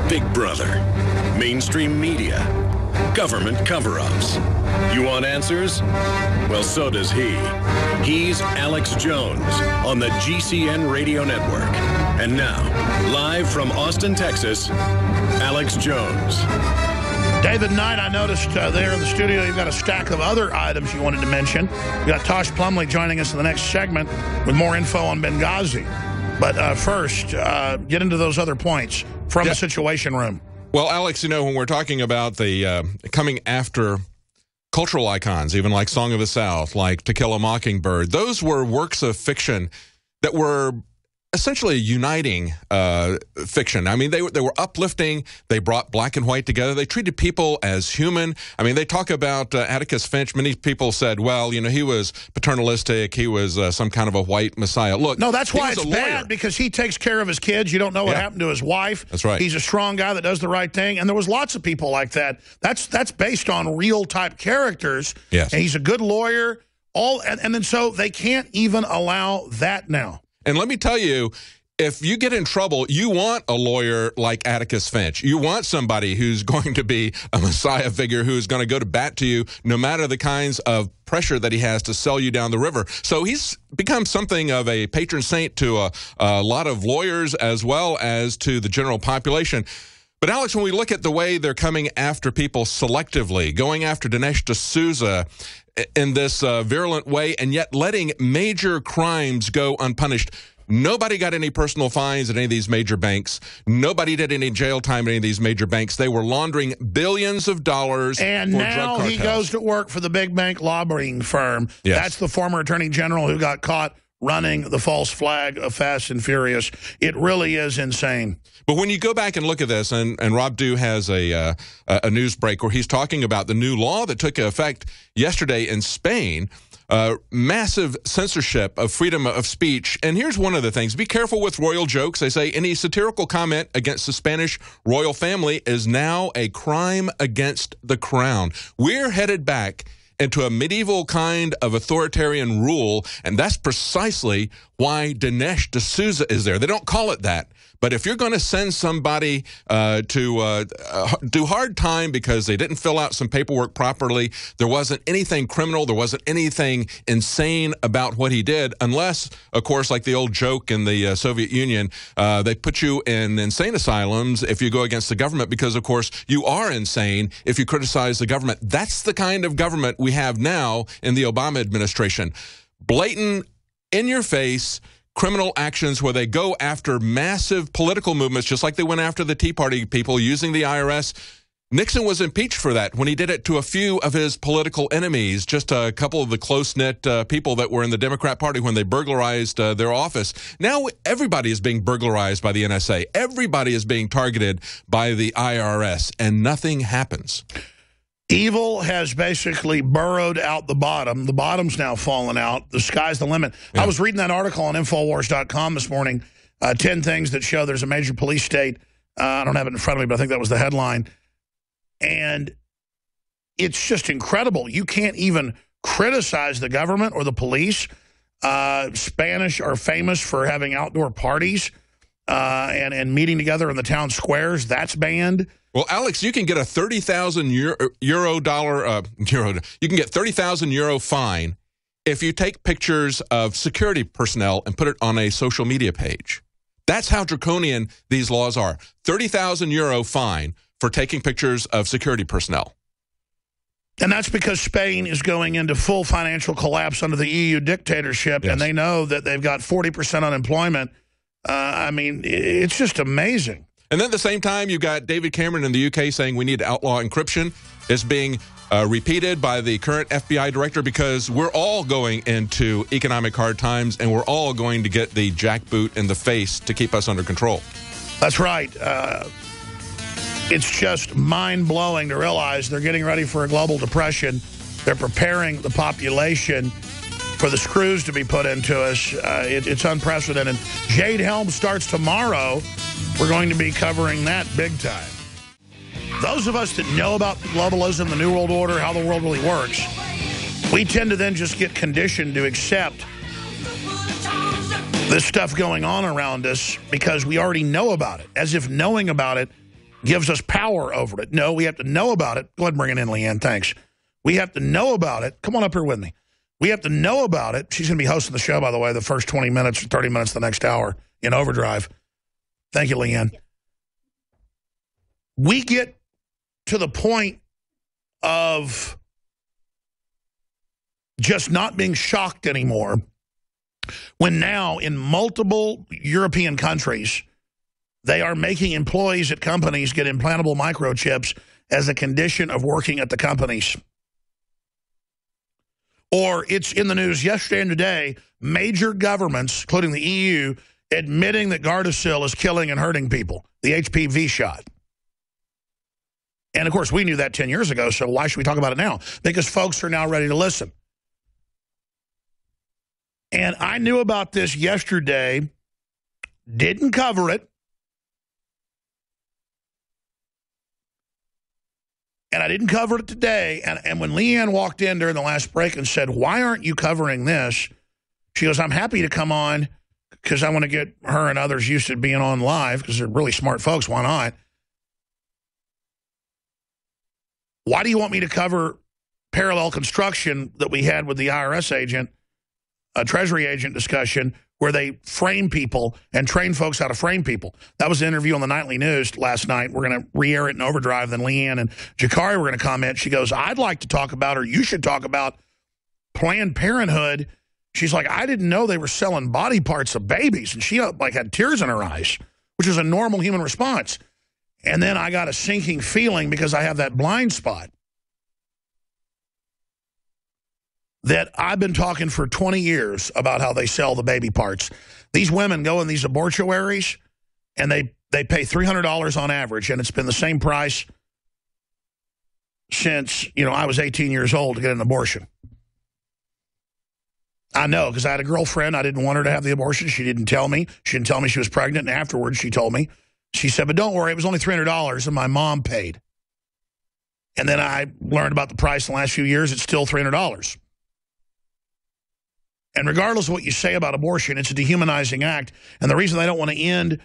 Big Brother, mainstream media, government cover-ups. You want answers? Well, so does he. He's Alex Jones on the GCN Radio Network. And now, live from Austin, Texas, Alex Jones. David Knight, I noticed there in the studio, you've got a stack of other items you wanted to mention. You've got Tosh Plumlee joining us in the next segment with more info on Benghazi. But first, get into those other points from the Situation Room. Well, Alex, you know, when we're talking about the coming after cultural icons, even like Song of the South, like To Kill a Mockingbird, those were works of fiction that were essentially uniting fiction. I mean, they were uplifting. They brought black and white together. They treated people as human. I mean, they talk about Atticus Finch. Many people said, well, you know, he was paternalistic. He was some kind of a white messiah. Look, no, that's why it's bad, because he takes care of his kids. You don't know what happened to his wife. That's right. He's a strong guy that does the right thing. And there was lots of people like that. That's based on real type characters. Yes. And he's a good lawyer. And then so they can't even allow that now. And let me tell you, if you get in trouble, you want a lawyer like Atticus Finch. You want somebody who's going to be a messiah figure, who's going to go to bat to you no matter the kinds of pressure that he has to sell you down the river. So he's become something of a patron saint to a lot of lawyers as well as to the general population. But, Alex, when we look at the way they're coming after people selectively, going after Dinesh D'Souza in this virulent way, and yet letting major crimes go unpunished. Nobody got any personal fines at any of these major banks. Nobody did any jail time at any of these major banks. They were laundering billions of dollars and for now drug cartels. He goes to work for the big bank lobbying firm. Yes. That's the former attorney general who got caught running the false flag of Fast and Furious. It really is insane. But when you go back and look at this, and Rob Dew has a news break where he's talking about the new law that took effect yesterday in Spain, massive censorship of freedom of speech. And here's one of the things. Be careful with royal jokes. They say any satirical comment against the Spanish royal family is now a crime against the crown. We're headed back into a medieval kind of authoritarian rule, and that's precisely why Dinesh D'Souza is there. They don't call it that. But if you're going to send somebody to do hard time because they didn't fill out some paperwork properly, there wasn't anything criminal, there wasn't anything insane about what he did, unless, of course, like the old joke in the Soviet Union, they put you in insane asylums if you go against the government because, of course, you are insane if you criticize the government. That's the kind of government we have now in the Obama administration. Blatant, in-your-face criminal actions where they go after massive political movements, just like they went after the Tea Party people using the IRS. Nixon was impeached for that when he did it to a few of his political enemies, just a couple of the close-knit people that were in the Democrat Party when they burglarized their office. Now everybody is being burglarized by the NSA. Everybody is being targeted by the IRS, and nothing happens. Evil has basically burrowed out the bottom. The bottom's now fallen out. The sky's the limit. Yeah. I was reading that article on Infowars.com this morning, 10 things that show there's a major police state. I don't have it in front of me, but I think that was the headline. And it's just incredible. You can't even criticize the government or the police. Spanish are famous for having outdoor parties and meeting together in the town squares. That's banned. Well, Alex, you can get a 30,000 you can get 30,000 euro fine if you take pictures of security personnel and put it on a social media page. That's how draconian these laws are. 30,000 euro fine for taking pictures of security personnel. And that's because Spain is going into full financial collapse under the EU dictatorship, and they know that they've got 40% unemployment. I mean, it's just amazing. And then at the same time, you've got David Cameron in the UK saying we need to outlaw encryption. It's being repeated by the current FBI director because we're all going into economic hard times and we're all going to get the jackboot in the face to keep us under control. That's right. It's just mind-blowing to realize they're getting ready for a global depression. They're preparing the population for the screws to be put into us. It's unprecedented. Jade Helm starts tomorrow. We're going to be covering that big time. Those of us that know about globalism, the New World Order, how the world really works, we tend to then just get conditioned to accept this stuff going on around us because we already know about it, as if knowing about it gives us power over it. No, we have to know about it. Go ahead and bring it in, Leanne. Thanks. We have to know about it. Come on up here with me. We have to know about it. She's going to be hosting the show, by the way, the first 20 minutes or 30 minutes the next hour in overdrive. Thank you, Leanne. We get to the point of just not being shocked anymore when now in multiple European countries, they are making employees at companies get implantable microchips as a condition of working at the companies. Or it's in the news yesterday and today, major governments, including the EU, admitting that Gardasil is killing and hurting people, the HPV shot. And, of course, we knew that 10 years ago, so why should we talk about it now? Because folks are now ready to listen. And I knew about this yesterday, didn't cover it, and I didn't cover it today. And when Leanne walked in during the last break and said, why aren't you covering this? She goes, I'm happy to come on because I want to get her and others used to being on live because they're really smart folks. Why not? Why do you want me to cover parallel construction that we had with the IRS agent, a Treasury agent discussion, where they frame people and train folks how to frame people? That was an interview on the Nightly News last night. We're going to re-air it in overdrive. Then Leanne and Jakari were going to comment. She goes, I'd like to talk about, or you should talk about, Planned Parenthood. She's like, I didn't know they were selling body parts of babies. And she like had tears in her eyes, which is a normal human response. And then I got a sinking feeling because I have that blind spot that I've been talking for 20 years about how they sell the baby parts. These women go in these abortuaries, and they pay $300 on average, and it's been the same price since, I was 18 years old to get an abortion. I know, because I had a girlfriend. I didn't want her to have the abortion. She didn't tell me. She didn't tell me she was pregnant, and afterwards she told me. She said, but don't worry, it was only $300, and my mom paid. And then I learned about the price in the last few years. It's still $300. And regardless of what you say about abortion, it's a dehumanizing act. And the reason they don't want to end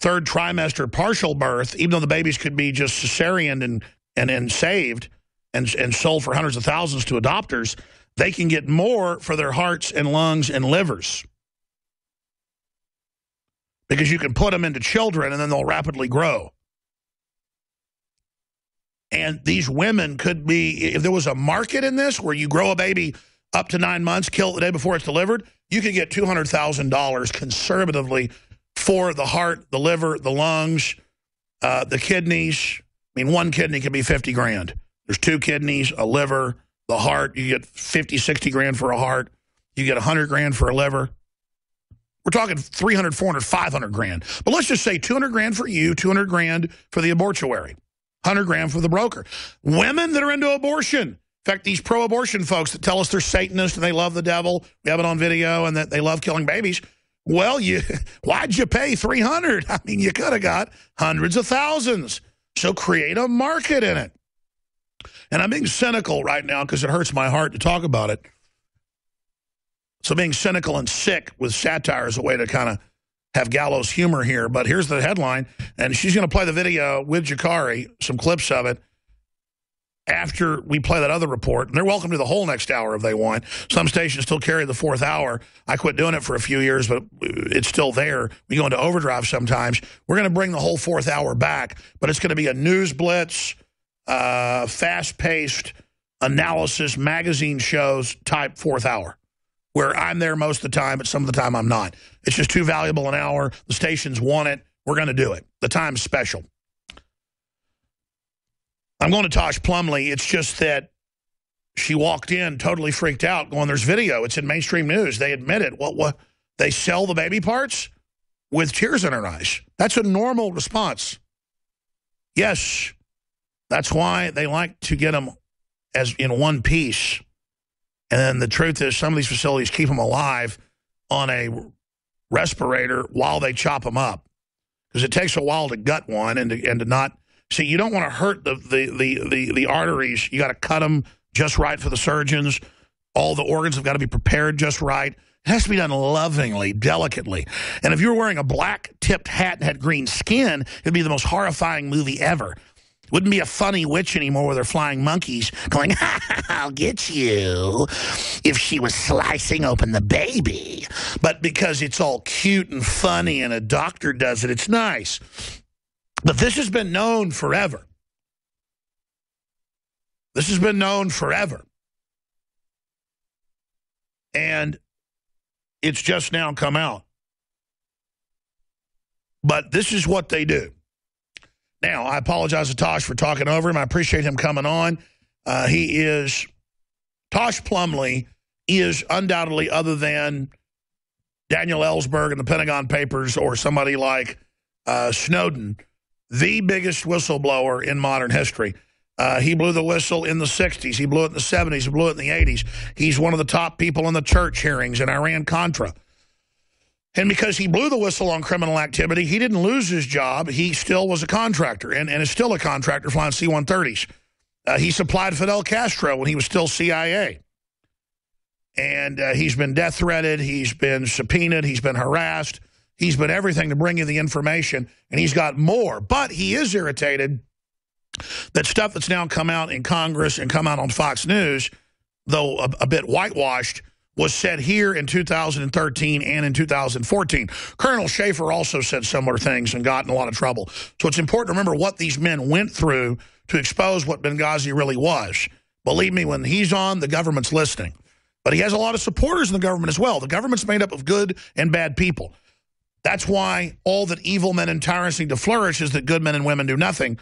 third trimester partial birth, even though the babies could be just cesarean and saved and sold for hundreds of thousands to adopters, they can get more for their hearts and lungs and livers. Because you can put them into children and then they'll rapidly grow. And these women could be, if there was a market in this where you grow a baby up to 9 months, kill it the day before it's delivered, you could get $200,000 conservatively for the heart, the liver, the lungs, the kidneys. I mean, one kidney could be 50 grand. There's two kidneys, a liver, the heart. You get 50, 60 grand for a heart. You get 100 grand for a liver. We're talking 300, 400, 500 grand. But let's just say 200 grand for you, 200 grand for the abortuary, 100 grand for the broker. Women that are into abortion. In fact, these pro-abortion folks that tell us they're Satanists and they love the devil, we have it on video, and that they love killing babies. Well, why'd you pay $300? I mean, you could have got hundreds of thousands. So create a market in it. And I'm being cynical right now because it hurts my heart to talk about it. So being cynical and sick with satire is a way to kind of have gallows humor here. But here's the headline, and she's going to play the video with Jakari, some clips of it, after we play that other report. And they're welcome to the whole next hour if they want. Some stations still carry the fourth hour. I quit doing it for a few years, but it's still there. We go into overdrive sometimes. We're going to bring the whole fourth hour back, but it's going to be a news blitz, fast-paced analysis, magazine shows type fourth hour, where I'm there most of the time, but some of the time I'm not. It's just too valuable an hour. The stations want it. We're going to do it. The time's special. I'm going to Tosh Plumlee. It's just that she walked in totally freaked out going, there's video. It's in mainstream news. They admit it. What? They sell the baby parts with tears in her eyes. That's a normal response. Yes, that's why they like to get them as in one piece. And then the truth is some of these facilities keep them alive on a respirator while they chop them up. Because it takes a while to gut one and to not... See, you don't want to hurt the arteries. You got to cut them just right for the surgeons. All the organs have got to be prepared just right. It has to be done lovingly, delicately. And if you were wearing a black-tipped hat and had green skin, it'd be the most horrifying movie ever. It wouldn't be a funny witch anymore with her flying monkeys going, ha, ha, I'll get you, if she was slicing open the baby. But because it's all cute and funny and a doctor does it, it's nice. But this has been known forever. This has been known forever. And it's just now come out. But this is what they do. Now, I apologize to Tosh for talking over him. I appreciate him coming on. Tosh Plumlee is undoubtedly, other than Daniel Ellsberg and the Pentagon Papers or somebody like Snowden, the biggest whistleblower in modern history. He blew the whistle in the 60s. He blew it in the 70s. He blew it in the 80s. He's one of the top people in the church hearings in Iran-Contra. And because he blew the whistle on criminal activity, he didn't lose his job. He still was a contractor and is still a contractor flying C-130s. He supplied Fidel Castro when he was still CIA. And he's been death threatened. He's been subpoenaed. He's been harassed. He's been everything to bring you the information. And he's got more. But he is irritated that stuff that's now come out in Congress and come out on Fox News, though a bit whitewashed, was said here in 2013 and in 2014. Colonel Schaefer also said similar things and got in a lot of trouble. So it's important to remember what these men went through to expose what Benghazi really was. Believe me, when he's on, the government's listening. But he has a lot of supporters in the government as well. The government's made up of good and bad people. That's why all that evil men and tyrants need to flourish is that good men and women do nothing,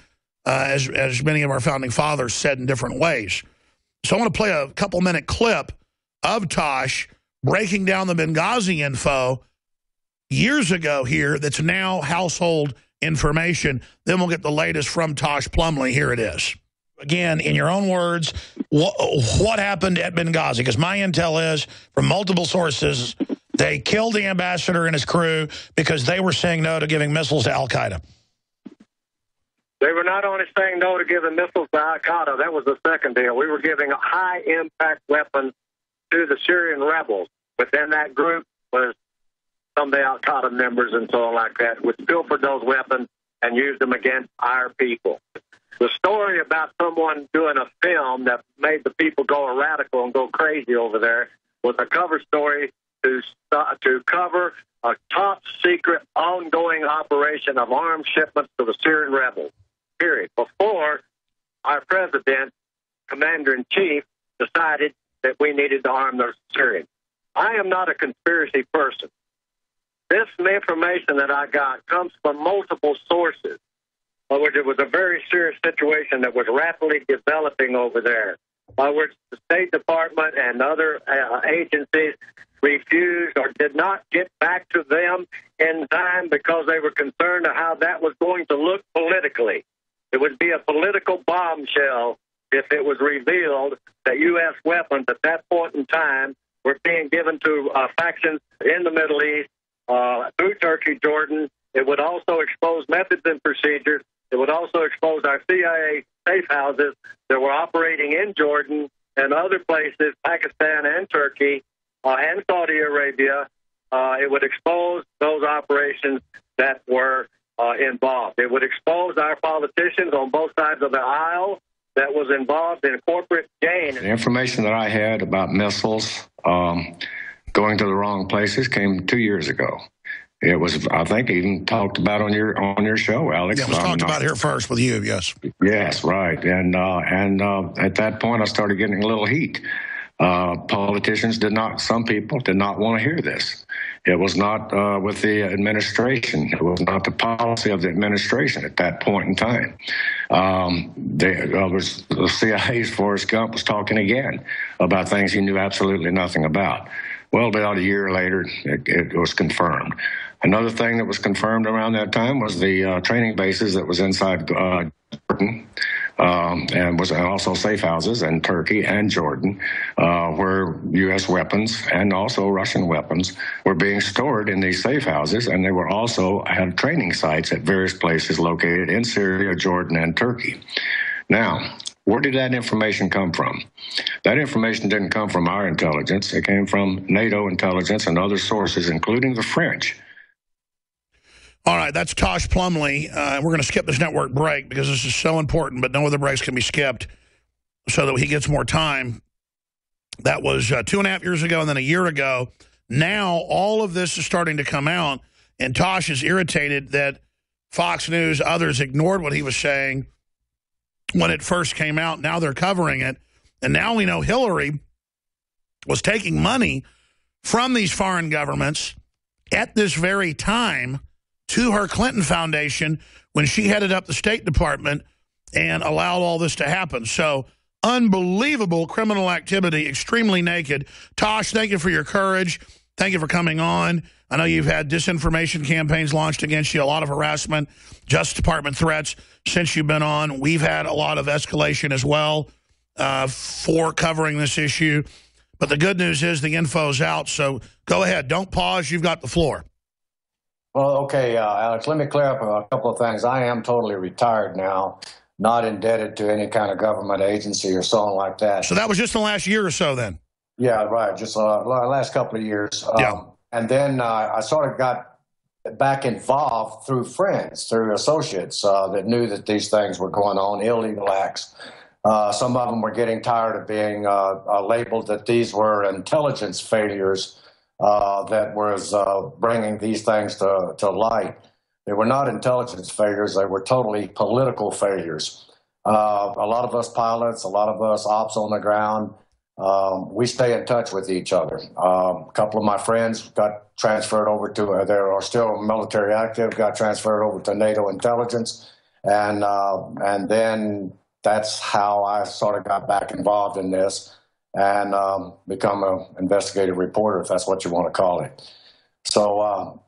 as many of our founding fathers said in different ways. So I want to play a couple-minute clip of Tosh breaking down the Benghazi info years ago here that's now household information. Then we'll get the latest from Tosh Plumlee. Here it is. Again, in your own words, what happened at Benghazi? Because my intel is, from multiple sources, they killed the ambassador and his crew because they were saying no to giving missiles to al-Qaeda. They were not only saying no to giving missiles to al-Qaeda. That was the second deal. We were giving high-impact weapons to the Syrian rebels. Within that group was some of the al-Qaeda members and so on like that, which pilfered those weapons and used them against our people. The story about someone doing a film that made the people go radical and go crazy over there was a cover story to cover a top-secret ongoing operation of arms shipments to the Syrian rebels, period. Before our president, commander-in-chief, decided that we needed to arm the Syrians. I am not a conspiracy person. This information that I got comes from multiple sources, which it was a very serious situation that was rapidly developing over there, by which the State Department and other agencies refused or did not get back to them in time because they were concerned of how that was going to look politically. It would be a political bombshell if it was revealed that U.S. weapons at that point in time were being given to factions in the Middle East through Turkey, Jordan. It would also expose methods and procedures. It would also expose our CIA safe houses that were operating in Jordan and other places, Pakistan and Turkey and Saudi Arabia. It would expose those operations that were involved. It would expose our politicians on both sides of the aisle that was involved in corporate gain. The information that I had about missiles going to the wrong places came 2 years ago. It was, I think, even talked about on your show, Alex. Yeah, it was talked about here first with you, yes. Yes, right. And at that point, I started getting a little heat. Politicians some people did not want to hear this. It was not with the administration. It was not the policy of the administration at that point in time. The CIA's Forrest Gump was talking again about things he knew absolutely nothing about. Well, about a year later, it was confirmed. Another thing that was confirmed around that time was the training bases that was inside Jordan, and was also safe houses in Turkey and Jordan, where U.S. weapons and also Russian weapons were being stored in these safe houses, and they were also had training sites at various places located in Syria, Jordan, and Turkey. Now, Where did that information come from? That information didn't come from our intelligence. It came from NATO intelligence and other sources, including the French. All right, that's Tosh Plumlee. We're going to skip this network break because this is so important, but no other breaks can be skipped so that he gets more time. That was 2.5 years ago and then a year ago. Now all of this is starting to come out, and Tosh is irritated that Fox News, others ignored what he was saying when it first came out. Now they're covering it. And now we know Hillary was taking money from these foreign governments at this very time to her Clinton Foundation when she headed up the State Department and allowed all this to happen. So unbelievable criminal activity, extremely naked. Tosh, thank you for your courage. Thank you for coming on. I know you've had disinformation campaigns launched against you, a lot of harassment, Justice Department threats since you've been on. We've had a lot of escalation as well for covering this issue. But the good news is the info's out, so go ahead. Don't pause. You've got the floor. Well, okay, Alex, let me clear up a couple of things. I am totally retired now, not indebted to any kind of government agency or something like that. So that was just the last year or so then? Yeah, right, just the last couple of years. Yeah. And then I sort of got back involved through friends, through associates that knew that these things were going on, illegal acts. Some of them were getting tired of being labeled that these were intelligence failures that was bringing these things to light. They were not intelligence failures. They were totally political failures. A lot of us pilots, a lot of us ops on the ground, we stay in touch with each other. A couple of my friends got transferred over to, they are still military active, got transferred over to NATO intelligence. And then that's how I sort of got back involved in this and become an investigative reporter, if that's what you want to call it. So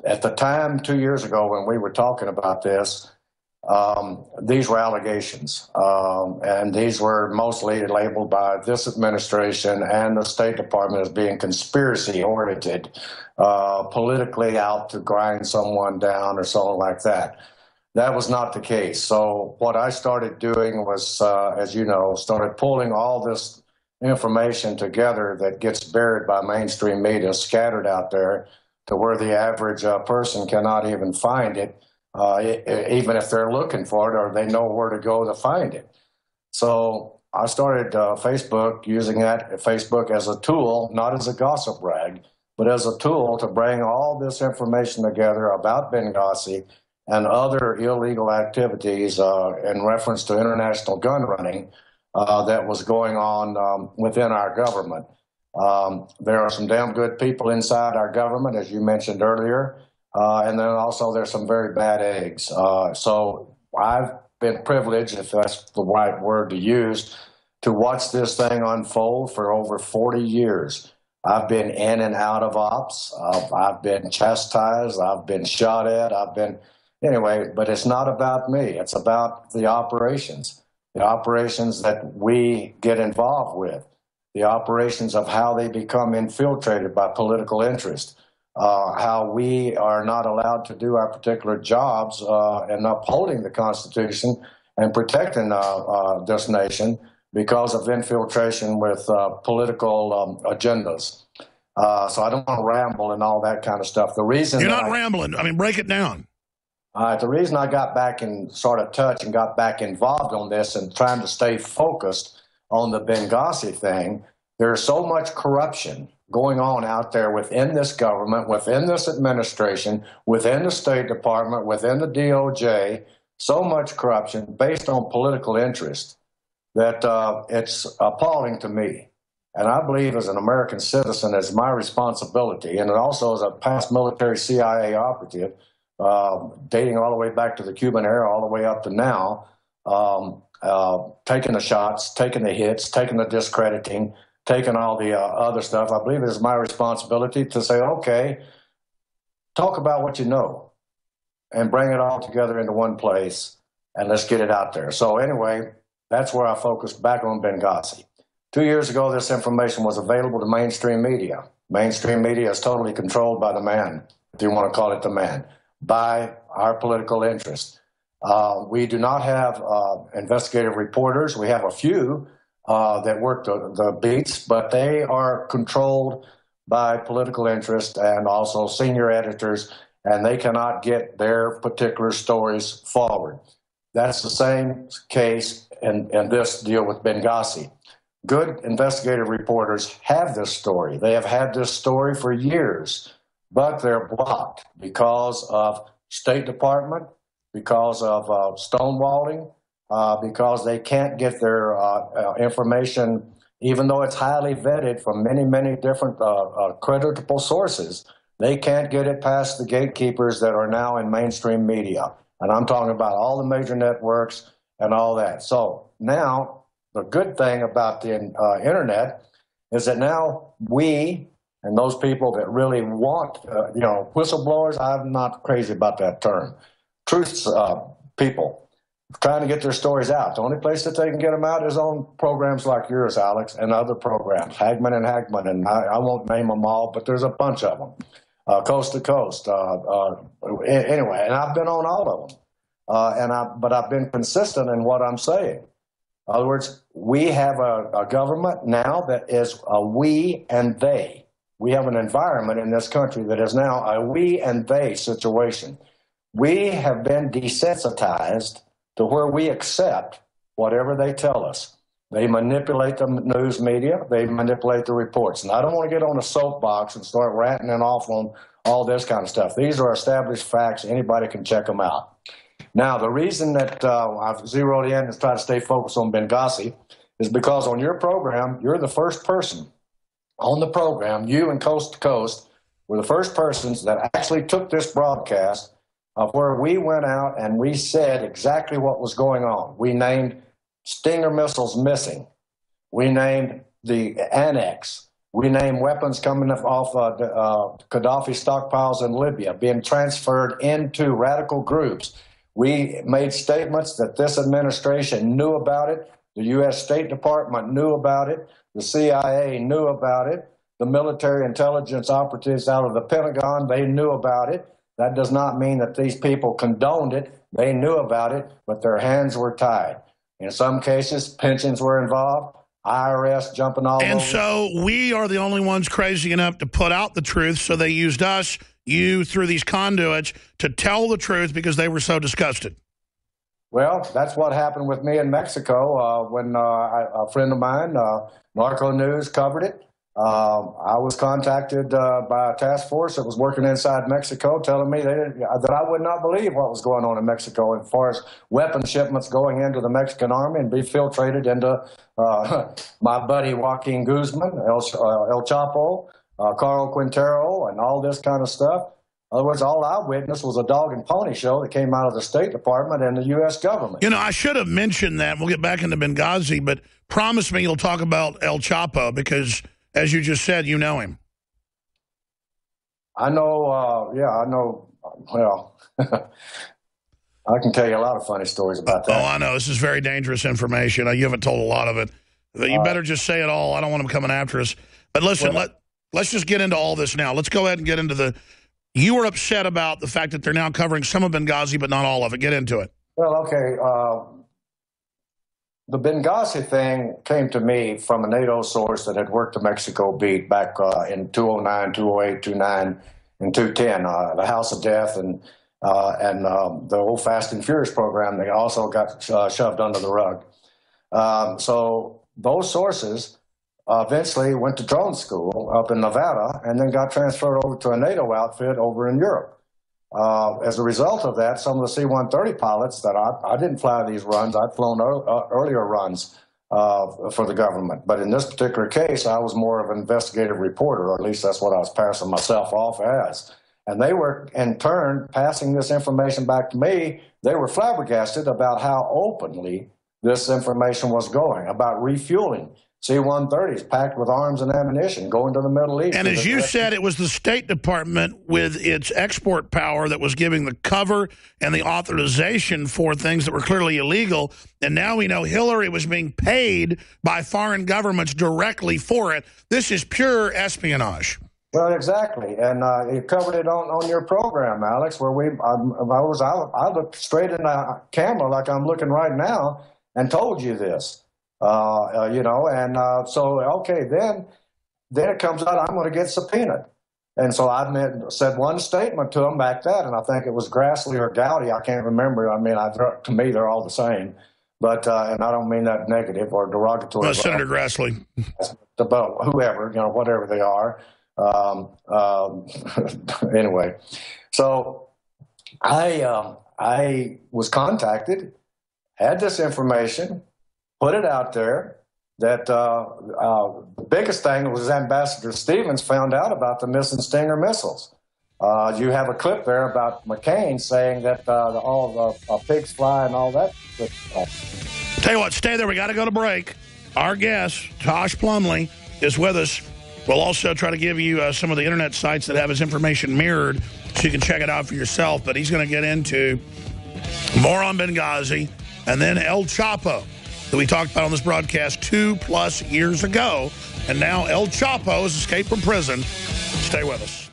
at the time, 2 years ago, when we were talking about this, these were allegations, and these were mostly labeled by this administration and the State Department as being conspiracy-oriented, politically out to grind someone down or something like that. That was not the case. So what I started doing was, as you know, started pulling all this information together that gets buried by mainstream media, scattered out there, to where the average person cannot even find it, even if they're looking for it or they know where to go to find it. So I started Facebook, using that Facebook as a tool, not as a gossip rag, but as a tool to bring all this information together about Benghazi and other illegal activities in reference to international gun running that was going on within our government. There are some damn good people inside our government, as you mentioned earlier, and then also there's some very bad eggs. So I've been privileged, if that's the right word to use, to watch this thing unfold for over 40 years. I've been in and out of ops. I've been chastised. I've been shot at. Anyway, but it's not about me. It's about the operations that we get involved with, the operations of how they become infiltrated by political interest, how we are not allowed to do our particular jobs in upholding the Constitution and protecting this nation because of infiltration with political agendas. So I don't want to ramble and all that kind of stuff. The reason You're not rambling. I mean, break it down. The reason I got back in sort of touch and got back involved on this and trying to stay focused on the Benghazi thing, there's so much corruption going on out there within this government, within this administration, within the State Department, within the DOJ, so much corruption based on political interest that it's appalling to me. And I believe as an American citizen, it's my responsibility, and also as a past military CIA operative, dating all the way back to the Cuban era, all the way up to now, taking the shots, taking the hits, taking the discrediting, taking all the other stuff. I believe it is my responsibility to say, okay, talk about what you know and bring it all together into one place and let's get it out there. So anyway, that's where I focused back on Benghazi. 2 years ago, this information was available to mainstream media. Mainstream media is totally controlled by the man, if you want to call it the man, by our political interest. We do not have investigative reporters. We have a few that work the beats, but they are controlled by political interest and also senior editors, and they cannot get their particular stories forward. That's the same case in this deal with Benghazi. Good investigative reporters have this story. They have had this story for years, but they're blocked because of State Department, because of stonewalling, because they can't get their information, even though it's highly vetted from many, many different creditable sources. They can't get it past the gatekeepers that are now in mainstream media. And I'm talking about all the major networks and all that. So now the good thing about the internet is that now we and those people that really want, whistleblowers, I'm not crazy about that term. Truth people trying to get their stories out. The only place that they can get them out is on programs like yours, Alex, and other programs, Hagman, and I won't name them all, but there's a bunch of them. Coast to Coast. Anyway, and I've been on all of them. But I've been consistent in what I'm saying. In other words, we have a government now that is a we and they. We have an environment in this country that is now a we and they situation. We have been desensitized to where we accept whatever they tell us. They manipulate the news media. They manipulate the reports. And I don't want to get on a soapbox and start ranting off on all this kind of stuff. These are established facts. Anybody can check them out. Now, the reason that I've zeroed in and tried to stay focused on Benghazi is because on your program, you're the first person on the program, you and Coast to Coast were the first persons that actually took this broadcast of where we went out and we said exactly what was going on. We named Stinger missiles missing. We named the annex. We named weapons coming off Gaddafi stockpiles in Libya being transferred into radical groups. We made statements that this administration knew about it. The U.S. State Department knew about it. The CIA knew about it. The military intelligence operatives out of the Pentagon, they knew about it. That does not mean that these people condoned it. They knew about it, but their hands were tied. In some cases, pensions were involved, IRS jumping all over. And so we are the only ones crazy enough to put out the truth, so they used us, you, through these conduits, to tell the truth because they were so disgusted. Well, that's what happened with me in Mexico when a friend of mine, Narco News, covered it. I was contacted by a task force that was working inside Mexico telling me that I would not believe what was going on in Mexico as far as weapon shipments going into the Mexican army and be filtrated into my buddy Joaquin Guzman, El Chapo, Carl Quintero, and all this kind of stuff. In other words, all I witnessed was a dog and pony show that came out of the State Department and the U.S. government. You know, I should have mentioned that. We'll get back into Benghazi, but promise me you'll talk about El Chapo because, as you just said, you know him. I know, I know. Well, I can tell you a lot of funny stories about that. Oh, I know. This is very dangerous information. You haven't told a lot of it. You better just say it all. I don't want them coming after us. But listen, let's just get into all this now. Let's go ahead and get into the... You were upset about the fact that they're now covering some of Benghazi, but not all of it. Get into it. Well, okay. The Benghazi thing came to me from a NATO source that had worked the Mexico beat back in 2009, 2008, 2009, and 2010, the House of Death and the old Fast and Furious program. They also got shoved under the rug. So those sources eventually went to drone school up in Nevada and then got transferred over to a NATO outfit over in Europe. As a result of that, some of the C-130 pilots that I didn't fly these runs, I'd flown earlier runs for the government. But in this particular case, I was more of an investigative reporter, or at least that's what I was passing myself off as. And they were, in turn, passing this information back to me. They were flabbergasted about how openly this information was going, about refueling C-130s packed with arms and ammunition going to the Middle East. And as you said, it was the State Department with its export power that was giving the cover and the authorization for things that were clearly illegal. And now we know Hillary was being paid by foreign governments directly for it. This is pure espionage. Well, exactly, and you covered it on your program, Alex, where I looked straight in the camera like I'm looking right now and told you this, so okay, then it comes out I'm going to get subpoenaed, and so I said one statement to him back then, and I think it was Grassley or Gowdy, I can't remember. I mean, to me they're all the same, but and I don't mean that negative or derogatory. Well, Senator Grassley, about whoever, whatever they are. Anyway, so I was contacted, had this information, put it out there. That the biggest thing was Ambassador Stevens found out about the missing Stinger missiles. You have a clip there about McCain saying that all the pigs fly and all that. Tell you what, stay there. We got to go to break. Our guest, Tosh Plumlee, is with us. We'll also try to give you some of the internet sites that have his information mirrored so you can check it out for yourself. But he's going to get into more on Benghazi and then El Chapo that we talked about on this broadcast 2+ years ago. And now El Chapo has escaped from prison. Stay with us.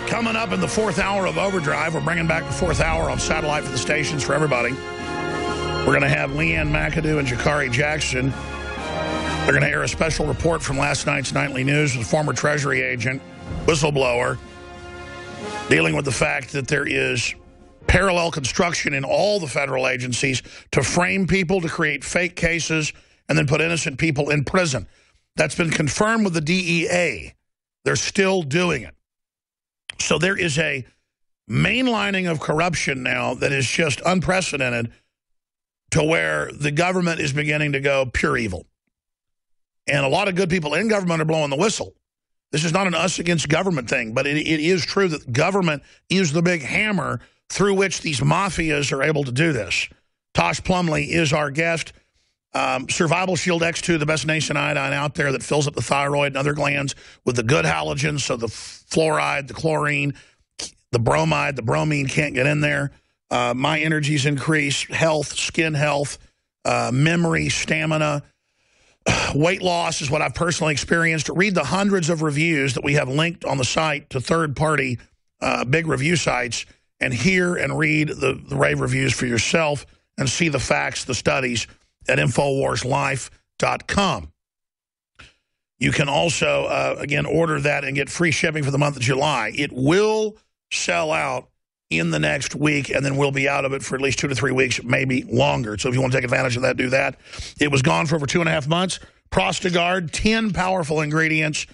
Coming up in the 4th hour of Overdrive, we're bringing back the 4th hour on satellite for the stations for everybody. We're going to have Leanne McAdoo and Jakari Jackson. They're going to air a special report from last night's nightly news with a former Treasury agent, whistleblower, dealing with the fact that there is parallel construction in all the federal agencies to frame people, to create fake cases, and then put innocent people in prison. That's been confirmed with the DEA. They're still doing it. So there is a mainlining of corruption now that is just unprecedented, to where the government is beginning to go pure evil. And a lot of good people in government are blowing the whistle. This is not an us against government thing, but it is true that government is the big hammer through which these mafias are able to do this. Tosh Plumlee is our guest. Survival Shield X2, the best nascent iodine out there that fills up the thyroid and other glands with the good halogens, so the fluoride, the chlorine, the bromide, the bromine can't get in there. My energies increase, health, skin health, memory, stamina. Weight loss is what I've personally experienced. Read the hundreds of reviews that we have linked on the site to third-party big review sites, and hear and read the rave reviews for yourself and see the facts, the studies at InfoWarsLife.com. You can also, again, order that and get free shipping for the month of July. It will sell out in the next week, and then we'll be out of it for at least 2 to 3 weeks, maybe longer. So if you want to take advantage of that, do that. It was gone for over 2.5 months. Prostagard, 10 powerful ingredients,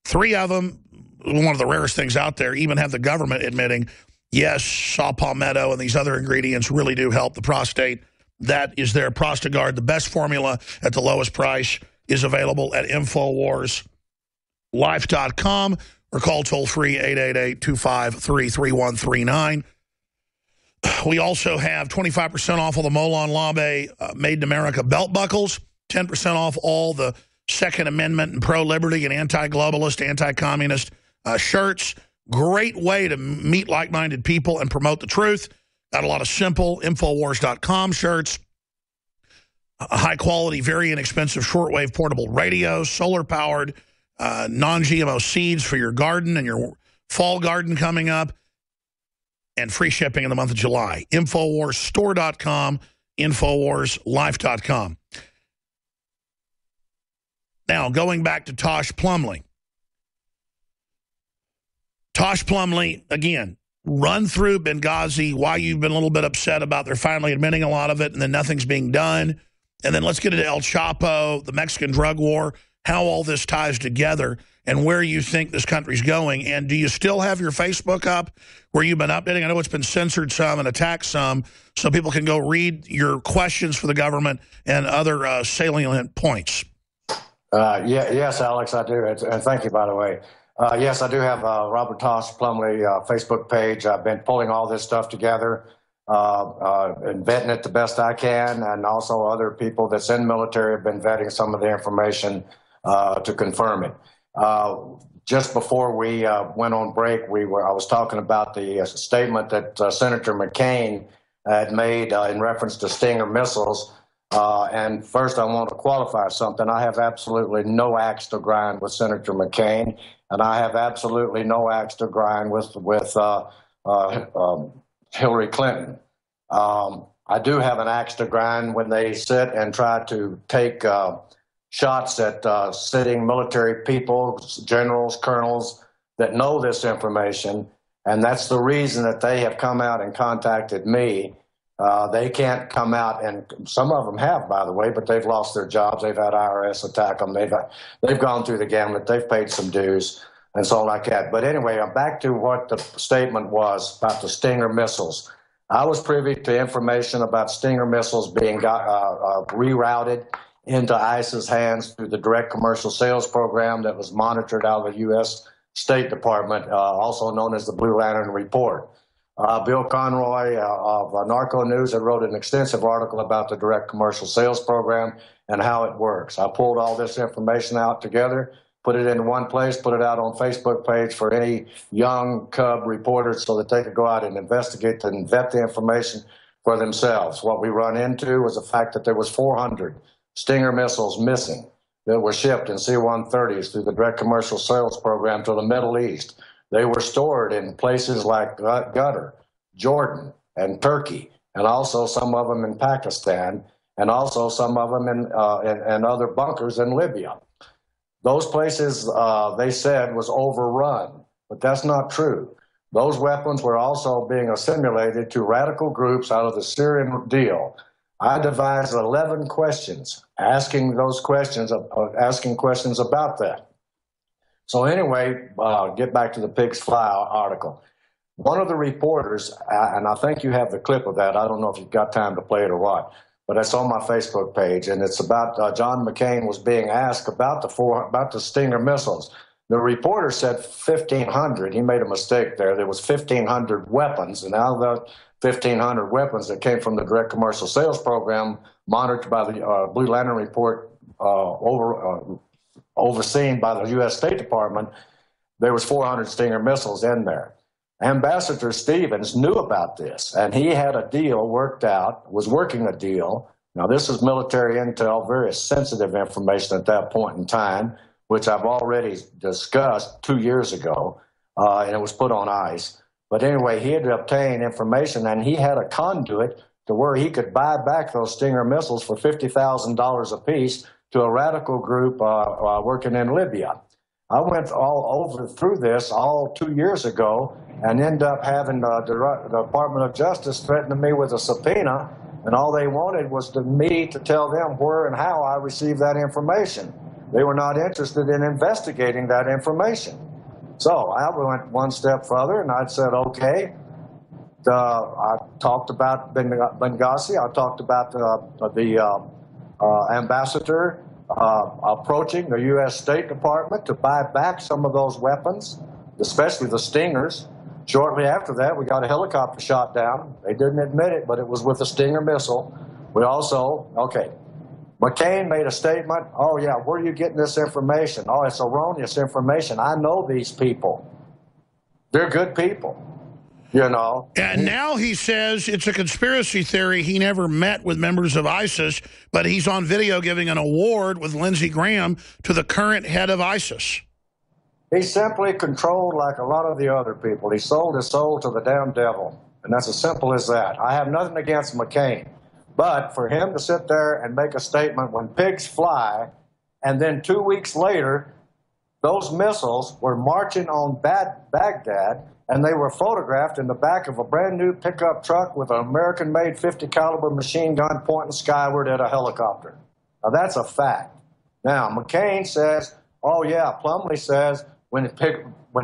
3 of them, one of the rarest things out there, even have the government admitting, yes, saw palmetto and these other ingredients really do help the prostate. That is their Prostagard. The best formula at the lowest price is available at InfoWarsLife.com. or call toll-free 888-253-3139. We also have 25% off all the Molon Labe Made in America belt buckles, 10% off all the Second Amendment and pro-liberty and anti-globalist, anti-communist shirts. Great way to meet like-minded people and promote the truth. Got a lot of simple Infowars.com shirts, high-quality, very inexpensive shortwave portable radios, solar-powered, non-GMO seeds for your garden and your fall garden coming up, and free shipping in the month of July. InfoWarsStore.com, InfoWarsLife.com. Now, going back to Tosh Plumlee. Tosh Plumlee, again, run through Benghazi, why you've been a little bit upset about they're finally admitting a lot of it and then nothing's being done. And then let's get into El Chapo, the Mexican drug war, how all this ties together and where you think this country's going. And do you still have your Facebook up where you've been updating? I know it's been censored some and attacked some, so people can go read your questions for the government and other salient points. Yes, Alex, I do. And thank you, by the way. Yes, I do have Robert Tosh Plumlee Facebook page. I've been pulling all this stuff together and vetting it the best I can. And also other people that's in the military have been vetting some of the information to confirm it. Just before we went on break, I was talking about the statement that Senator McCain had made in reference to Stinger missiles. And first, I want to qualify something. I have absolutely no axe to grind with Senator McCain, and I have absolutely no axe to grind with Hillary Clinton. I do have an axe to grind when they sit and try to take shots at sitting military people, generals, colonels that know this information, and that's the reason that they have come out and contacted me. They can't come out, and some of them have, by the way, but they've lost their jobs. They've had IRS attack them. They've gone through the gamut. They've paid some dues and so like that. But anyway, I'm back to what the statement was about the Stinger missiles. I was privy to information about Stinger missiles being rerouted into ICE's hands through the direct commercial sales program that was monitored out of the U.S. State Department, also known as the Blue Lantern Report. Bill Conroy of Narco News had wrote an extensive article about the direct commercial sales program and how it works. I pulled all this information out together, put it into one place, put it out on Facebook page for any young cub reporters so that they could go out and investigate and vet the information for themselves. What we run into was the fact that there was 400 Stinger missiles missing that were shipped in C-130s through the direct commercial sales program to the Middle East. They were stored in places like Qatar, Jordan, and Turkey, and also some of them in Pakistan, and also some of them in other bunkers in Libya. Those places, they said, was overrun, but that's not true. Those weapons were also being assimilated to radical groups out of the Syrian deal. I devised 11 questions, asking questions about that. So anyway, get back to the Pigs Fly article. One of the reporters, and I think you have the clip of that. I don't know if you've got time to play it or what, but it's on my Facebook page, and it's about John McCain was being asked about the Stinger missiles. The reporter said 1,500. He made a mistake there. There was 1,500 weapons, and out of the 1,500 weapons that came from the direct commercial sales program monitored by the Blue Lantern Report overseen by the U.S. State Department, there was 400 Stinger missiles in there. Ambassador Stevens knew about this, and he had a deal worked out, was working a deal. Now, this is military intel, very sensitive information at that point in time, which I've already discussed 2 years ago, and it was put on ice. But anyway, he had to obtain information, and he had a conduit to where he could buy back those Stinger missiles for $50,000 apiece to a radical group working in Libya. I went all over through this all 2 years ago and ended up having the Department of Justice threatening me with a subpoena, and all they wanted was me to tell them where and how I received that information. They were not interested in investigating that information. So I went one step further, and I said, okay, I talked about Benghazi, I talked about the ambassador approaching the U.S. State Department to buy back some of those weapons, especially the Stingers. Shortly after that, we got a helicopter shot down. They didn't admit it, but it was with a Stinger missile. We also, McCain made a statement. Oh, yeah, where are you getting this information? Oh, it's erroneous information. I know these people. They're good people. You know. And now he says it's a conspiracy theory. He never met with members of ISIS, but he's on video giving an award with Lindsey Graham to the current head of ISIS. He's simply controlled like a lot of the other people. He sold his soul to the damn devil, and that's as simple as that. I have nothing against McCain, but for him to sit there and make a statement when pigs fly, and then 2 weeks later, those missiles were marching on Baghdad, and they were photographed in the back of a brand new pickup truck with an American-made .50 caliber machine gun pointing skyward at a helicopter. Now, that's a fact. Now, McCain says, oh, yeah, Plumlee says when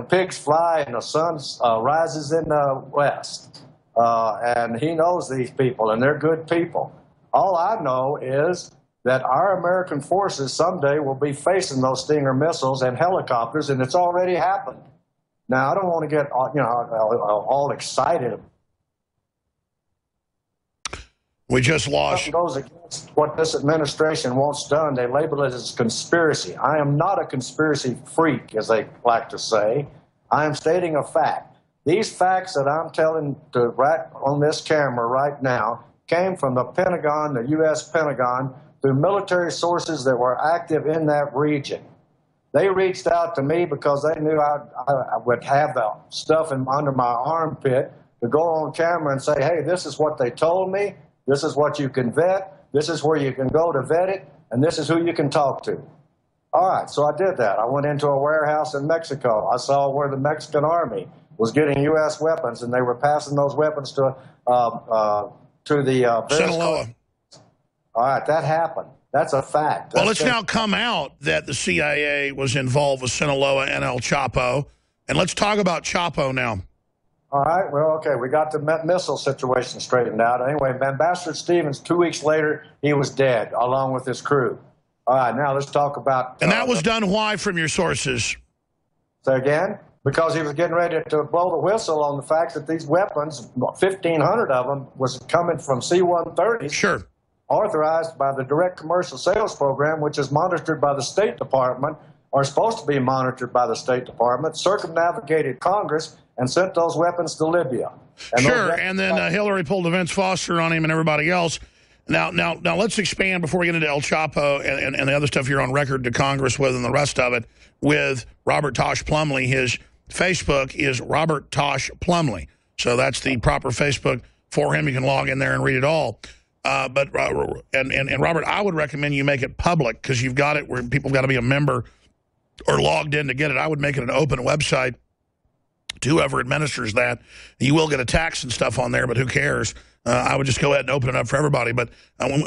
pigs fly and the sun rises in the west, and he knows these people, and they're good people. All I know is that our American forces someday will be facing those Stinger missiles and helicopters, and it's already happened. Now, I don't want to get all excited. We just lost. It goes against what this administration wants done. They label it as conspiracy. I am not a conspiracy freak, as they like to say. I am stating a fact. These facts that I'm telling right on this camera right now came from the Pentagon, the U.S. Pentagon, through military sources that were active in that region. They reached out to me because they knew I would have the stuff under my armpit to go on camera and say, hey, this is what they told me, this is what you can vet, this is where you can go to vet it, and this is who you can talk to. All right, so I did that. I went into a warehouse in Mexico. I saw where the Mexican army was getting U.S. weapons, and they were passing those weapons to the Sinaloa. All right, that happened. That's a fact. Well, it's now come out that the CIA was involved with Sinaloa and El Chapo. And let's talk about Chapo now. All right, well, okay, we got the missile situation straightened out. Anyway, Ambassador Stevens, 2 weeks later, he was dead, along with his crew. All right, now let's talk about... And that was done why from your sources? Say again? Because he was getting ready to blow the whistle on the fact that these weapons, 1,500 of them, was coming from C-130s. Sure. Authorized by the Direct Commercial Sales Program, which is monitored by the State Department, or supposed to be monitored by the State Department, circumnavigated Congress and sent those weapons to Libya. And sure, and then Hillary pulled a Vince Foster on him and everybody else. Now, let's expand before we get into El Chapo and the other stuff you're on record to Congress with and the rest of it with Robert Tosh Plumlee. His Facebook is Robert Tosh Plumlee. So that's the proper Facebook for him. You can log in there and read it all. But Robert, I would recommend you make it public because you've got it where people got to be a member or logged in to get it. I would make it an open website to whoever administers that. You will get a tax and stuff on there, but who cares? I would just go ahead and open it up for everybody. But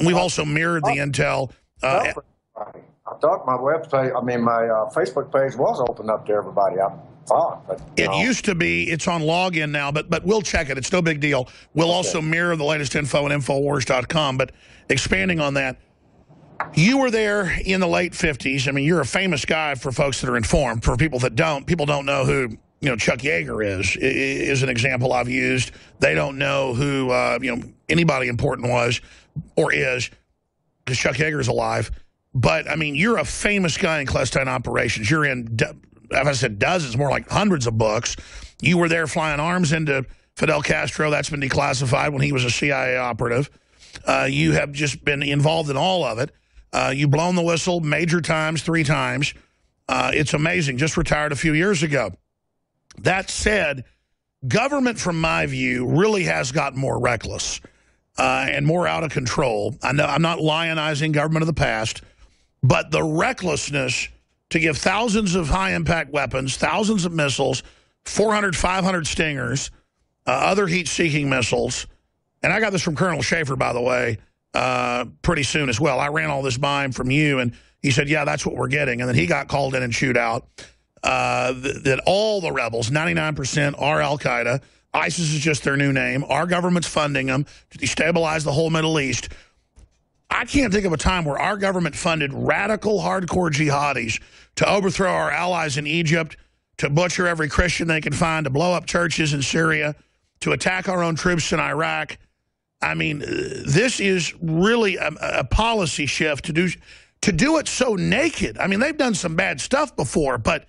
we've also mirrored the intel. I thought my website, my Facebook page was open up to everybody. I thought, but it used to be. It's on login now, but we'll check it. It's no big deal. We'll also mirror the latest info at Infowars.com. But expanding on that, you were there in the late 50s. I mean, you're a famous guy for folks that are informed. For people that don't, people don't know who Chuck Yeager is an example I've used. They don't know who anybody important was or is because Chuck Yeager's alive. But I mean, you're a famous guy in clandestine operations. You're in, as I said, dozens, more like hundreds of books. You were there flying arms into Fidel Castro. That's been declassified when he was a CIA operative. You have just been involved in all of it. You've blown the whistle major times, 3 times. It's amazing. Just retired a few years ago. That said, government, from my view, really has gotten more reckless and more out of control. I know I'm not lionizing government of the past, but the recklessness to give thousands of high-impact weapons, thousands of missiles, 400, 500 Stingers, other heat-seeking missiles, and I got this from Colonel Schaefer, by the way, pretty soon as well. I ran all this by him from you, and he said, yeah, that's what we're getting. And then he got called in and chewed out. That all the rebels, 99%, are al-Qaeda. ISIS is just their new name. Our government's funding them to destabilize the whole Middle East. I can't think of a time where our government funded radical, hardcore jihadis to overthrow our allies in Egypt, to butcher every Christian they can find, to blow up churches in Syria, to attack our own troops in Iraq. I mean, this is really a policy shift to do it so naked. I mean, they've done some bad stuff before, but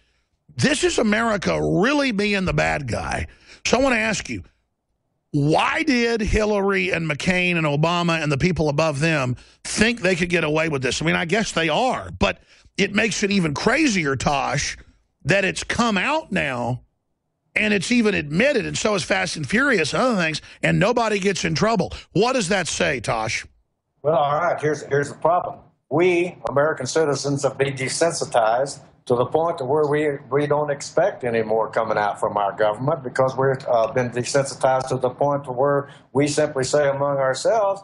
this is America really being the bad guy. So I want to ask you, why did Hillary and McCain and Obama and the people above them think they could get away with this? I mean, I guess they are, but it makes it even crazier, Tosh, that it's come out now and it's even admitted, and so is Fast and Furious and other things, and nobody gets in trouble. What does that say, Tosh? Well, all right, here's the problem. We, American citizens, have been desensitized to the point to where we don't expect any more coming out from our government because we've been desensitized to the point to where we simply say among ourselves,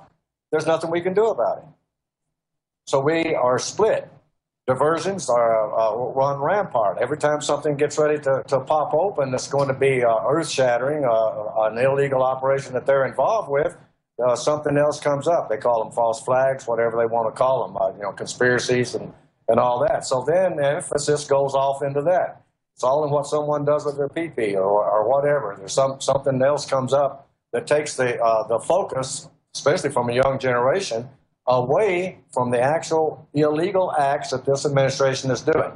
there's nothing we can do about it. So we are split. Diversions are run rampart. Every time something gets ready to pop open that's going to be earth-shattering, an illegal operation that they're involved with, something else comes up. They call them false flags, whatever they want to call them, conspiracies and all that. So then the emphasis goes off into that. It's all in what someone does with their pee-pee or whatever. There's something else comes up that takes the focus, especially from a young generation, away from the actual illegal acts that this administration is doing.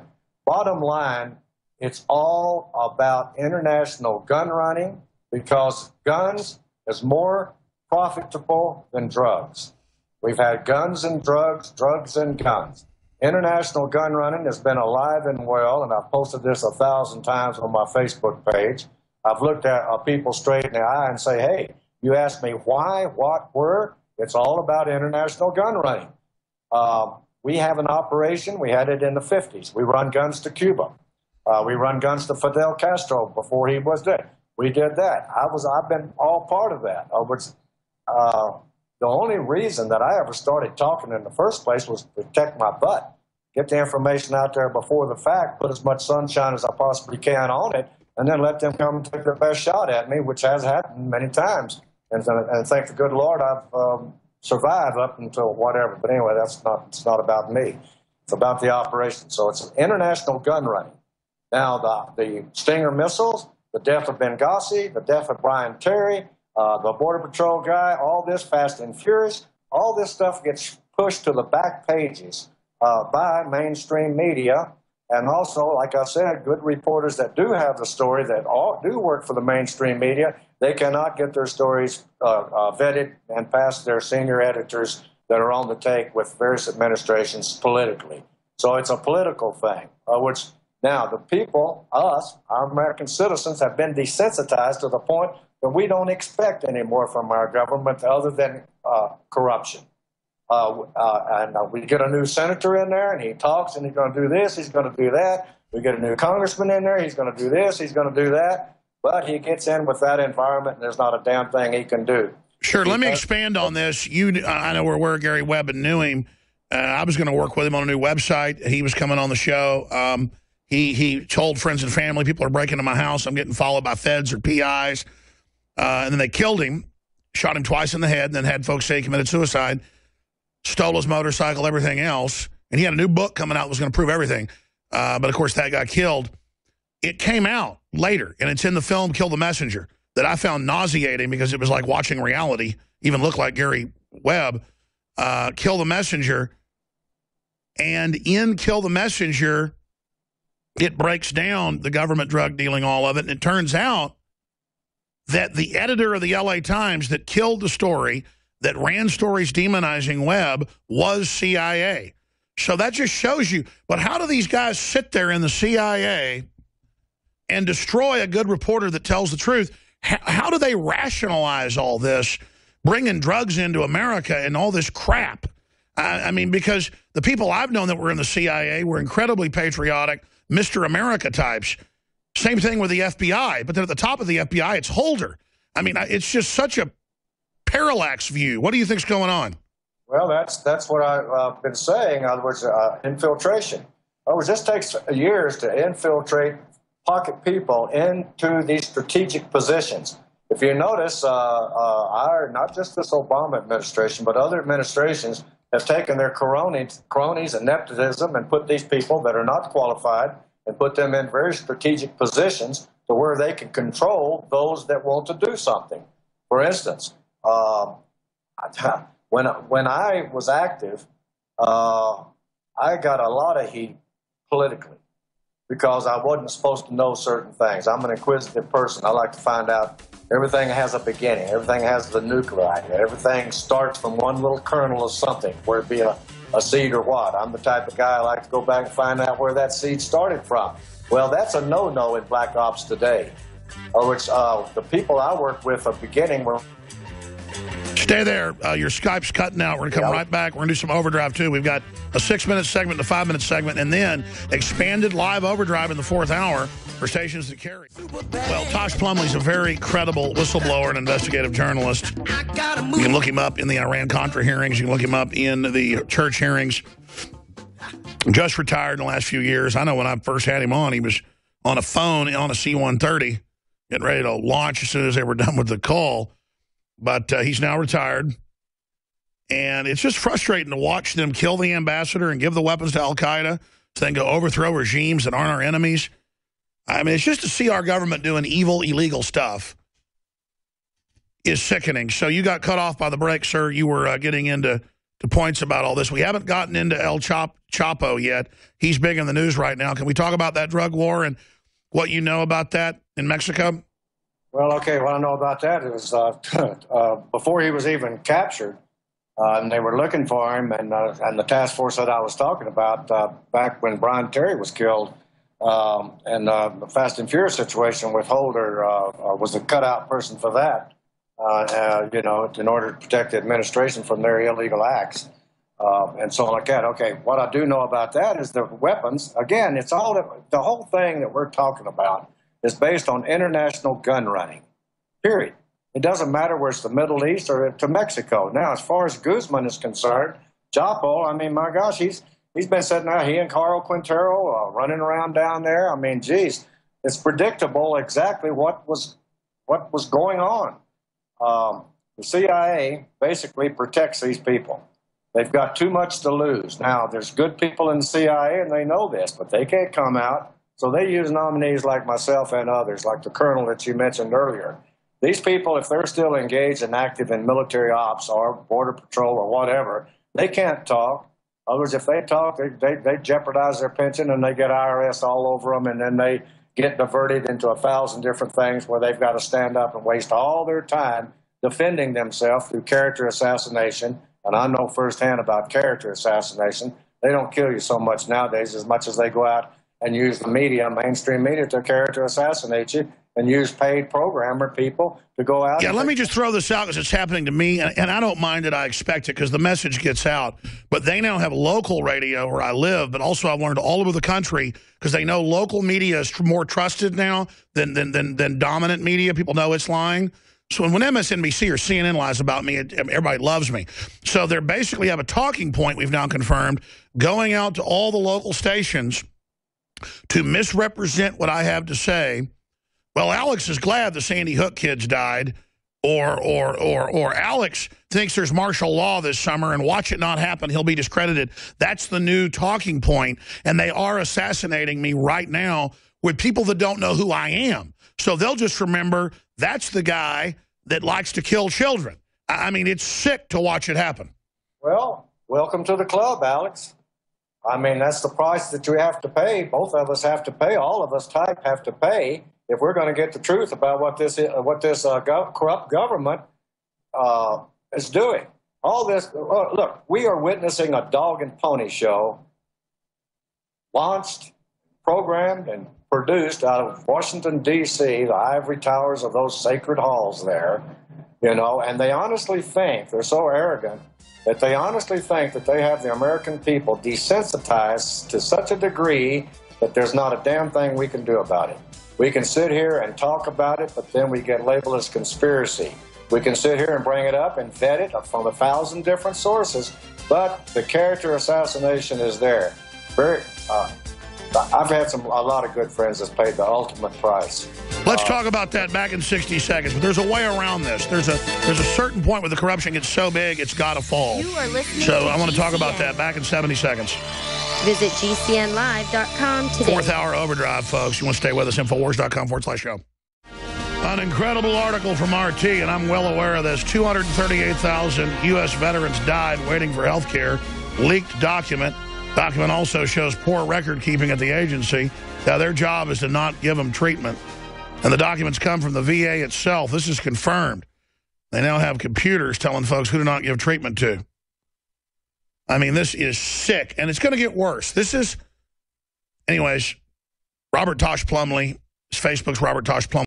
Bottom line, it's all about international gun running because guns is more profitable than drugs. We've had guns and drugs, drugs and guns. International gun running has been alive and well, and I've posted this 1,000 times on my Facebook page. I've looked at people straight in the eye and say, hey, you ask me why, what, where? It's all about international gun running. We have an operation. We had it in the 50s. We run guns to Cuba. We run guns to Fidel Castro before he was dead. We did that. I've been all part of that. The only reason that I ever started talking in the first place was to protect my butt, get the information out there before the fact, put as much sunshine as I possibly can on it, and then let them come and take their best shot at me, which has happened many times. And thank the good Lord I've survived up until whatever. But anyway, it's not about me. It's about the operation. So it's international gun running. Now, the Stinger missiles, the death of Benghazi, the death of Brian Terry, the Border Patrol guy, all this Fast and Furious, all this stuff gets pushed to the back pages by mainstream media. And also, like I said, good reporters that do have the story, that do work for the mainstream media, they cannot get their stories vetted and past their senior editors that are on the take with various administrations politically. So it's a political thing, which now the people, us, our American citizens, have been desensitized to the point that we don't expect any more from our government other than corruption. And we get a new senator in there, and he talks, and he's going to do this, he's going to do that. We get a new congressman in there, he's going to do this, he's going to do that. But he gets in with that environment, and there's not a damn thing he can do. Sure, let me expand on this. I know we're aware of Gary Webb and knew him. I was going to work with him on a new website. He was coming on the show. He told friends and family, people are breaking into my house, I'm getting followed by feds or PIs. And then they killed him, shot him twice in the head, and then had folks say he committed suicide, stole his motorcycle, everything else. And he had a new book coming out that was going to prove everything. But, of course, that got killed. It came out later, and it's in the film Kill the Messenger, that I found nauseating because it was like watching reality, even looked like Gary Webb. Kill the Messenger. And in Kill the Messenger, it breaks down the government drug dealing, all of it. And it turns out that the editor of the LA Times that killed the story, that ran stories demonizing Webb, was CIA. So that just shows you. But how do these guys sit there in the CIA and destroy a good reporter that tells the truth? How do they rationalize all this, bringing drugs into America and all this crap? I mean, because the people I've known that were in the CIA were incredibly patriotic, Mr. America types. Same thing with the FBI, but then at the top of the FBI, it's Holder. I mean, it's just such a parallax view. What do you think's going on? Well, that's what I've been saying. In other words, infiltration. It just takes years to infiltrate pocket people into these strategic positions. If you notice, not just this Obama administration, but other administrations have taken their cronies and nepotism and put these people that are not qualified and put them in very strategic positions to where they can control those that want to do something. For instance, when I was active, I got a lot of heat politically because I wasn't supposed to know certain things. I'm an inquisitive person. I like to find out. Everything has a beginning. Everything has the nuclei. Everything starts from one little kernel of something, whether it be a seed or what. I'm the type of guy I like to go back and find out where that seed started from. Well, that's a no-no in Black Ops today. Which the people I work with at the beginning were... Stay there. Your Skype's cutting out. We're going to come right back. We're going to do some overdrive, too. We've got a 6-minute segment and a 5-minute segment, and then expanded live overdrive in the 4th hour for stations that carry. Well, Tosh Plumlee's a very credible whistleblower and investigative journalist. You can look him up in the Iran-Contra hearings. You can look him up in the church hearings. Just retired in the last few years. I know when I first had him on, he was on a phone on a C-130, getting ready to launch as soon as they were done with the call. But he's now retired. And it's just frustrating to watch them kill the ambassador and give the weapons to al-Qaeda to then go overthrow regimes that aren't our enemies. I mean, it's just to see our government doing evil, illegal stuff is sickening. So you got cut off by the break, sir. You were getting into points about all this. We haven't gotten into El Chapo yet. He's big in the news right now. Can we talk about that drug war and what you know about that in Mexico? Well, okay, what I know about that is before he was even captured, and they were looking for him, and the task force that I was talking about back when Brian Terry was killed, and the Fast and Furious situation with Holder was a cutout person for that, you know, in order to protect the administration from their illegal acts. And so like that. Okay, what I do know about that is the weapons. Again, it's all the whole thing that we're talking about is based on international gun running, period. It doesn't matter where it's the Middle East or to Mexico. Now, as far as Guzman is concerned, Chapo, I mean, my gosh, he's been sitting there, he and Carl Quintero running around down there. I mean, geez, it's predictable exactly what was going on. The CIA basically protects these people. They've got too much to lose. Now, there's good people in the CIA, and they know this, but they can't come out. So they use nominees like myself and others, like the colonel that you mentioned earlier. These people, if they're still engaged and active in military ops or border patrol or whatever, they can't talk. Others, if they talk, they jeopardize their pension, and they get IRS all over them, and then they get diverted into 1,000 different things where they've got to stand up and waste all their time defending themselves through character assassination. And I know firsthand about character assassination. They don't kill you so much nowadays as much as they go out and use the media, mainstream media, to character assassinate you and use paid programmer people to go out. Yeah, let me just throw this out because it's happening to me, and I don't mind it. I expect it because the message gets out. But they now have local radio where I live, but also I've learned all over the country because they know local media is more trusted now than dominant media. People know it's lying. So when MSNBC or CNN lies about me, everybody loves me. So they basically have a talking point, we've now confirmed, going out to all the local stations to misrepresent what I have to say. Well, Alex is glad the Sandy Hook kids died, or Alex thinks there's martial law this summer, and watch it not happen, he'll be discredited. That's the new talking point, and they are assassinating me right now with people that don't know who I am. So they'll just remember that's the guy that likes to kill children. I mean, it's sick to watch it happen. Well, welcome to the club, Alex. I mean, that's the price that you have to pay. Both of us have to pay. All of us type have to pay if we're going to get the truth about what this corrupt government is doing. All this, look, we are witnessing a dog and pony show launched, programmed, and produced out of Washington, D.C., the ivory towers of those sacred halls there, you know, and they honestly think, they're so arrogant, that they honestly think that they have the American people desensitized to such a degree that there's not a damn thing we can do about it. We can sit here and talk about it, but then we get labeled as conspiracy. We can sit here and bring it up and vet it from 1,000 different sources, but the character assassination is there. I've had a lot of good friends that's paid the ultimate price. Let's talk about that back in 60 seconds. But there's a way around this. There's a certain point where the corruption gets so big it's got to fall. You are listening so to I want to GCN. talk about that back in 70 seconds. Visit GCNlive.com today. Fourth hour overdrive, folks. You want to stay with us? Infowars.com/show. An incredible article from RT, and I'm well aware of this. 238,000 U.S. veterans died waiting for health care. Leaked document. Document also shows poor record-keeping at the agency. Now, their job is to not give them treatment. And the documents come from the VA itself. This is confirmed. They now have computers telling folks who to not give treatment to. I mean, this is sick, and it's going to get worse. This is, anyways, Robert Tosh Plumlee. Facebook's Robert Tosh Plumlee.